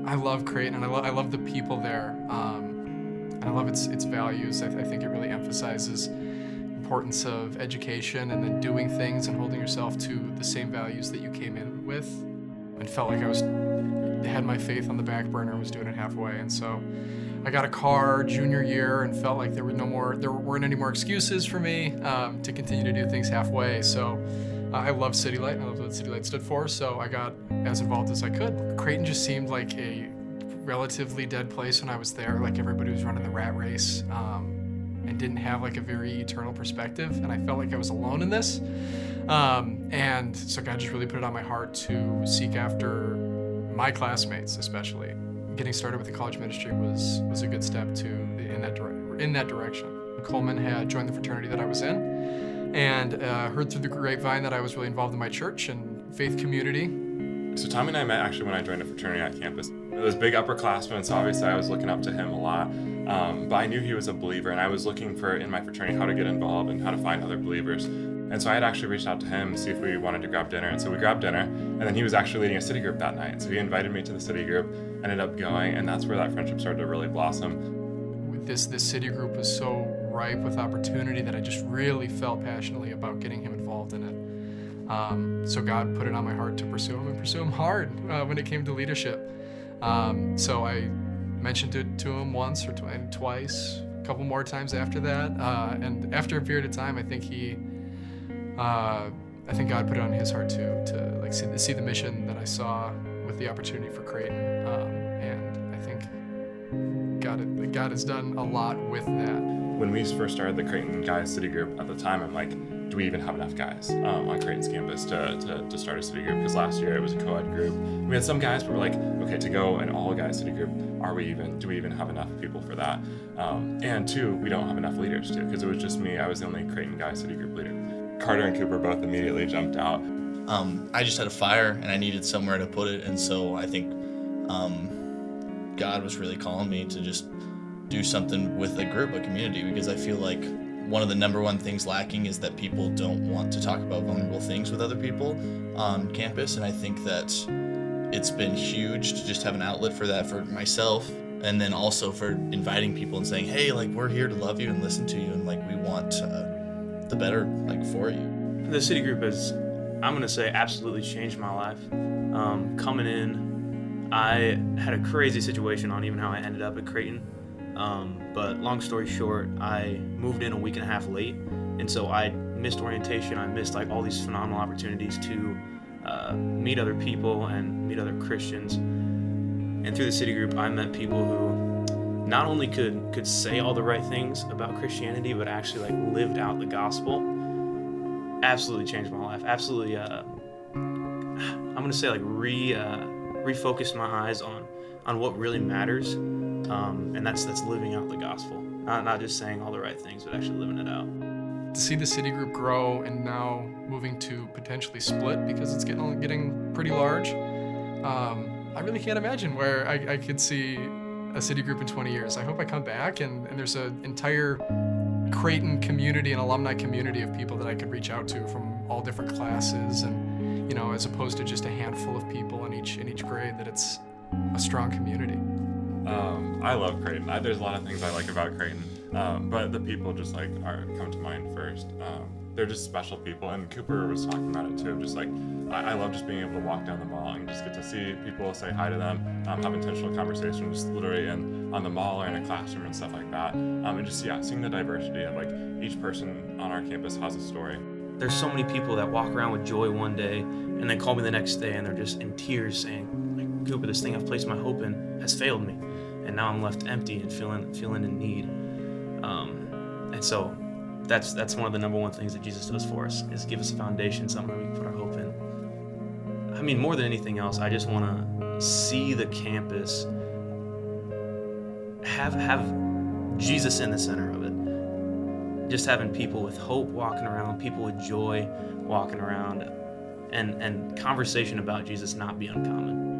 I love Creighton, and I love the people there, and I love its values. I think it really emphasizes importance of education and then doing things and holding yourself to the same values that you came in with, and felt like had my faith on the back burner and was doing it halfway. And so I got a car junior year and felt like there weren't any more excuses for me to continue to do things halfway. So I love Citylight, and I love what Citylight stood for, so I got as involved as I could. Creighton just seemed like a relatively dead place when I was there. Like, everybody was running the rat race and didn't have like a very eternal perspective, and I felt like I was alone in this. And so God just really put it on my heart to seek after my classmates, especially. Getting started with the college ministry was a good step in that direction. Coleman had joined the fraternity that I was in, and heard through the grapevine that I was really involved in my church and faith community. So Tommy and I met actually when I joined a fraternity on campus. It was big upperclassmen, so obviously I was looking up to him a lot. But I knew he was a believer, and I was looking for, in my fraternity, how to get involved and how to find other believers. And so I had actually reached out to him to see if we wanted to grab dinner. And so we grabbed dinner, and then he was actually leading a city group that night. So he invited me to the city group, ended up going, and that's where that friendship started to really blossom. This city group was so ripe with opportunity that I just really felt passionately about getting him involved in it. So God put it on my heart to pursue him, and pursue him hard when it came to leadership. So I mentioned it to him once or twice, a couple more times after that. And after a period of time, I think God put it on his heart too, to like see the mission that I saw with the opportunity for Creighton. And I think God has done a lot with that. When we first started the Creighton Guys City Group, at the time I'm like, do we even have enough guys on Creighton's campus to start a city group? Because last year it was a co-ed group. We had some guys, but we're like, okay, to go an all-guys city group, do we even have enough people for that? And two, we don't have enough leaders too, because it was just me. I was the only Creighton Guys City Group leader. Carter and Cooper both immediately jumped out. I just had a fire and I needed somewhere to put it, and so I think God was really calling me to just do something with a group, a community, because I feel like one of the number one things lacking is that people don't want to talk about vulnerable things with other people on campus, and I think that it's been huge to just have an outlet for that for myself, and then also for inviting people and saying, hey, like, we're here to love you and listen to you, and like, we want the better, like, for you. The city group has, I'm going to say, absolutely changed my life. Coming in, I had a crazy situation on even how I ended up at Creighton. But long story short, I moved in a week and a half late, and so I missed orientation. I missed like all these phenomenal opportunities to meet other people and meet other Christians. And through the city group, I met people who not only could say all the right things about Christianity, but actually like lived out the gospel. Absolutely changed my life. Absolutely, I'm gonna say like refocused my eyes on what really matters, and that's living out the gospel. Not just saying all the right things, but actually living it out. To see the city group grow and now moving to potentially split because it's getting pretty large, I really can't imagine where I could see a city group in 20 years. I hope I come back and there's an entire Creighton community and alumni community of people that I could reach out to from all different classes, and as opposed to just a handful of people in each grade, that it's a strong community. I love Creighton. There's a lot of things I like about Creighton, but the people just like come to mind first. They're just special people, and Cooper was talking about it too. Just like I love just being able to walk down the mall and just get to see people, say hi to them, have intentional conversations, just literally on the mall or in a classroom and stuff like that. And just seeing the diversity of like each person on our campus has a story. There's so many people that walk around with joy one day and then call me the next day and they're just in tears saying, like, Cooper, this thing I've placed my hope in has failed me, and now I'm left empty and feeling in need. And so that's one of the number one things that Jesus does for us, is give us a foundation, something that we can put our hope in. I mean, more than anything else, I just want to see the campus have Jesus in the center of it. Just having people with hope walking around, people with joy walking around, and conversation about Jesus not be uncommon.